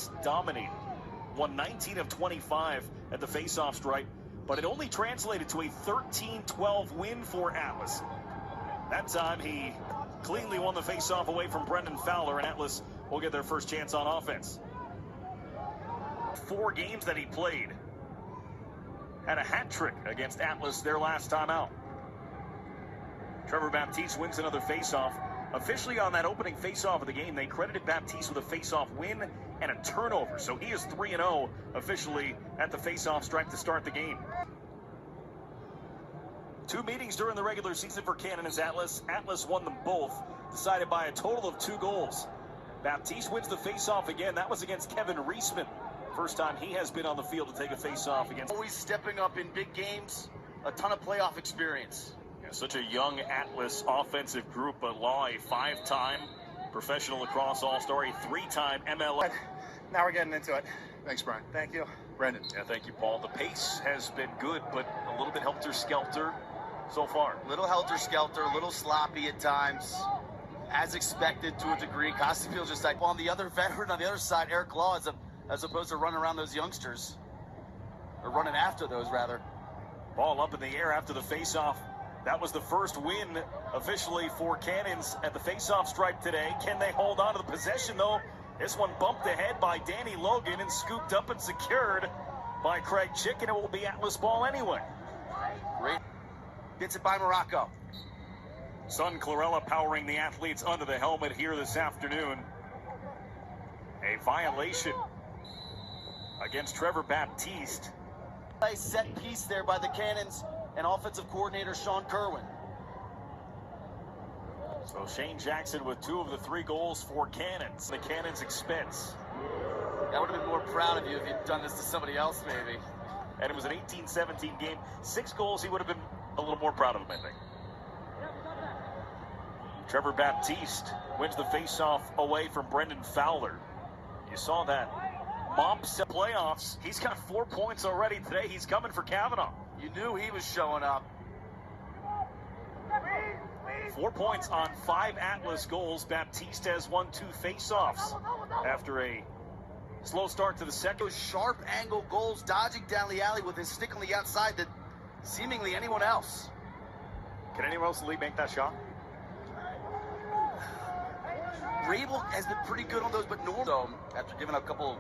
Baptiste dominated, won 19 of 25 at the faceoff stripe, but it only translated to a 13-12 win for Atlas. That time he cleanly won the faceoff away from Brendan Fowler, and Atlas will get their first chance on offense. 4 games that he played, had a hat trick against Atlas their last time out. Trevor Baptiste wins another faceoff. Officially on that opening faceoff of the game, they credited Baptiste with a faceoff win and a turnover. So he is 3-0 officially at the faceoff stripe to start the game. 2 meetings during the regular season for Cannon's Atlas. Atlas won them both, decided by a total of 2 goals. Baptiste wins the faceoff again. That was against Kevin Reisman. First time he has been on the field to take a faceoff against. Always stepping up in big games, a ton of playoff experience. Such a young Atlas offensive group, but Law, a 5-time professional lacrosse all-star, a 3-time MLL. Now we're getting into it. Thanks, Brian. Thank you. Brandon. Yeah, thank you, Paul. The pace has been good, but a little bit helter-skelter so far. Little helter-skelter, a little sloppy at times. As expected to a degree. Costabille's just like, well, on the other veteran, on the other side, Eric Law, as opposed to running around those youngsters. Or running after those, rather. Ball up in the air after the face-off. That was the first win officially for Cannons at the face-off stripe today. Can they hold on to the possession, though? This one bumped ahead by Danny Logan and scooped up and secured by Craig Chicken. It will be Atlas ball anyway. Great. Gets it by Morocco. Son Clarella powering the athletes under the helmet here this afternoon. A violation against Trevor Baptiste. Nice set piece there by the Cannons and offensive coordinator Sean Kerwin. So Shane Jackson with 2 of the 3 goals for Cannons. The Cannons' expense. I would have been more proud of you if you'd done this to somebody else, maybe. And it was an 18-17 game. 6 goals, he would have been a little more proud of him, I think. Trevor Baptiste wins the faceoff away from Brendan Fowler. You saw that mops playoffs. He's got 4 points already today. He's coming for Kavanaugh. You knew he was showing up. 4 points on 5 Atlas goals. Baptiste has won 2 faceoffs after a slow start to the second. Those sharp angle goals, dodging down the alley with his stick on the outside that seemingly anyone else. Can anyone else in the league make that shot? Rabel has been pretty good on those, but so after giving up a couple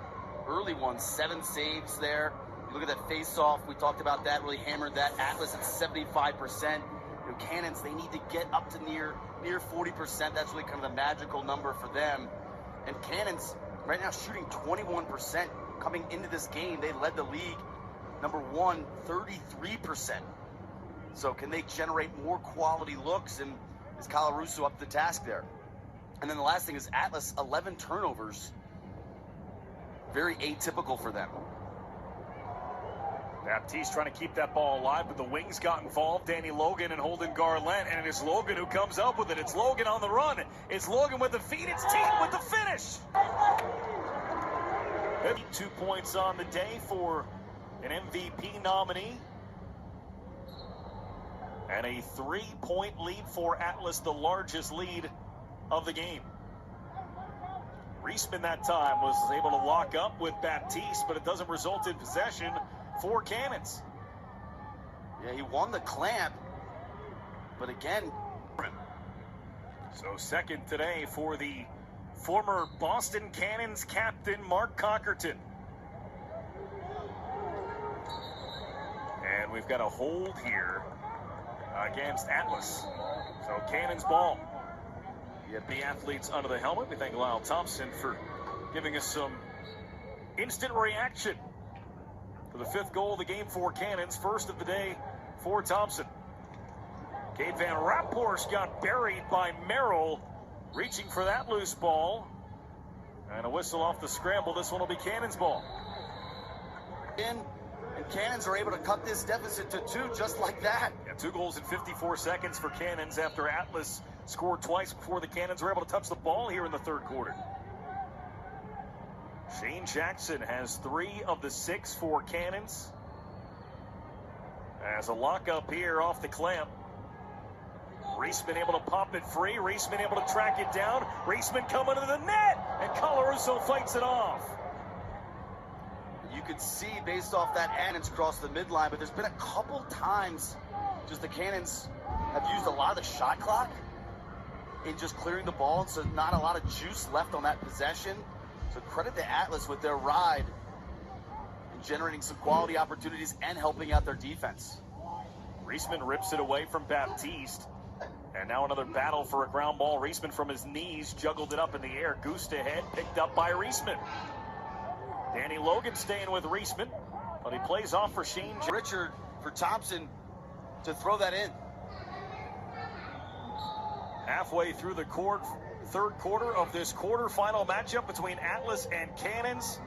early ones, 7 saves there. You look at that face-off, we talked about that, really hammered that. Atlas at 75%. Cannons, they need to get up to near 40%. That's really kind of the magical number for them. And Cannons right now shooting 21% coming into this game. They led the league, number 1, 33%. So can they generate more quality looks? And is Colarusso up to the task there? And then the last thing is Atlas, 11 turnovers. Very atypical for them. Baptiste trying to keep that ball alive, but the wings got involved. Danny Logan and Holden Garland, and it's Logan who comes up with it. It's Logan on the run. It's Logan with the feed. It's Team with the finish. 2 points on the day for an MVP nominee. And a 3-point lead for Atlas, the largest lead of the game. Reisman that time was able to lock up with Baptiste, but it doesn't result in possession for Cannons. Yeah, he won the clamp, but again. So second today for the former Boston Cannons captain, Mark Cockerton. And we've got a hold here against Atlas. So Cannons ball. Get the athletes under the helmet. We thank Lyle Thompson for giving us some instant reaction for the 5th goal of the game for Cannons. First of the day for Thompson. Cade Van Rapphorst got buried by Merrill, reaching for that loose ball. And a whistle off the scramble. This one will be Cannons ball. And Cannons are able to cut this deficit to 2 just like that. Yeah, 2 goals in 54 seconds for Cannons after Atlas scored twice before the Cannons were able to touch the ball here in the 3rd quarter. Shane Jackson has 3 of the 6 for Cannons. As a lockup here off the clamp. Reisman able to pop it free. Reisman able to track it down. Reisman coming to the net. And Colarusso fights it off. you could see based off that Cannons cross the midline, but there's been a couple times just the Cannons have used a lot of the shot clock in just clearing the ball, so not a lot of juice left on that possession. So credit to Atlas with their ride in generating some quality opportunities and helping out their defense. Reisman rips it away from Baptiste. And now another battle for a ground ball. Reisman from his knees juggled it up in the air. Goosed ahead, picked up by Reisman. Danny Logan staying with Reisman, but he plays off for Shane. Richard for Thompson to throw that in. Halfway through the third quarter of this quarterfinal matchup between Atlas and Cannons.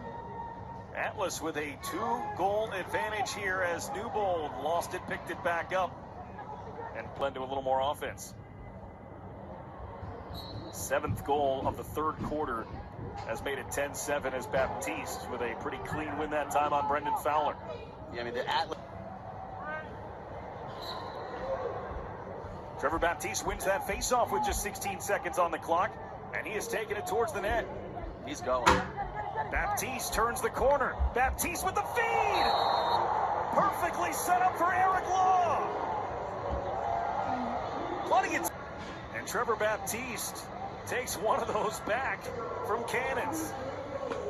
Atlas with a 2-goal advantage here as Newbold lost it, picked it back up, and led to a little more offense. 7th goal of the third quarter has made it 10-7 as Baptiste with a pretty clean win that time on Brendan Fowler. Yeah, I mean, the Atlas. Trevor Baptiste wins that faceoff with just 16 seconds on the clock, and he has taken it towards the net. He's going. Baptiste turns the corner. Baptiste with the feed! Perfectly set up for Eric Law. Plenty of and Trevor Baptiste takes one of those back from Cannons.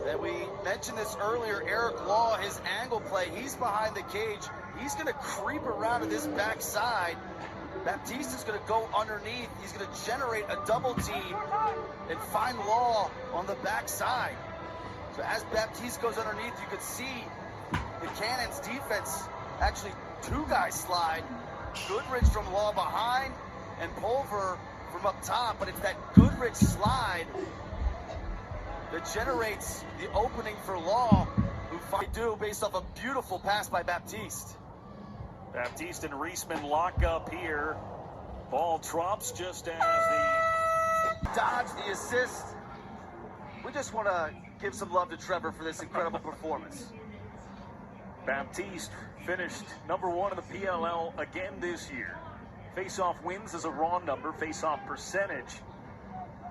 That we mentioned this earlier, Eric Law, his angle play, he's behind the cage. He's going to creep around to this backside. Baptiste is going to go underneath. He's going to generate a double team and find Law on the backside. So as Baptiste goes underneath, you could see the Cannons defense actually 2 guys slide. Goodrich from Law behind and Pulver from up top, but it's that Goodrich slide that generates the opening for Law, who find do based off a beautiful pass by Baptiste. Baptiste and Reisman lock up here. Ball drops just as the dodge the assist. We just want to give some love to Trevor for this incredible performance. Baptiste finished #1 in the PLL again this year. Faceoff wins as a raw number, faceoff percentage,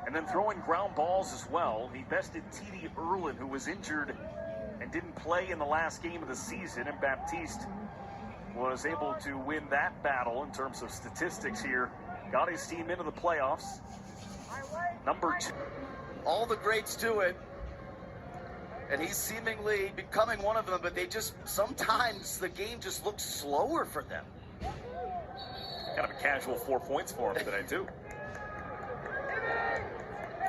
and then throwing ground balls as well. He bested T.D. Erlin, who was injured and didn't play in the last game of the season, and Baptiste was able to win that battle in terms of statistics here. Got his team into the playoffs. #2. All the greats do it, and he's seemingly becoming one of them, but they just, sometimes the game just looks slower for them. Kind of a casual 4 points for him today, too.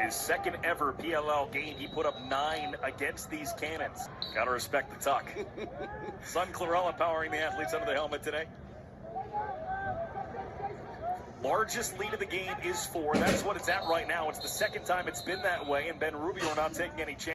His second ever PLL game, he put up 9 against these Cannons. Gotta respect the tuck. Son Clarella powering the athletes under the helmet today. Largest lead of the game is 4. That's what it's at right now. It's the second time it's been that way, and Ben Rubio not taking any chances.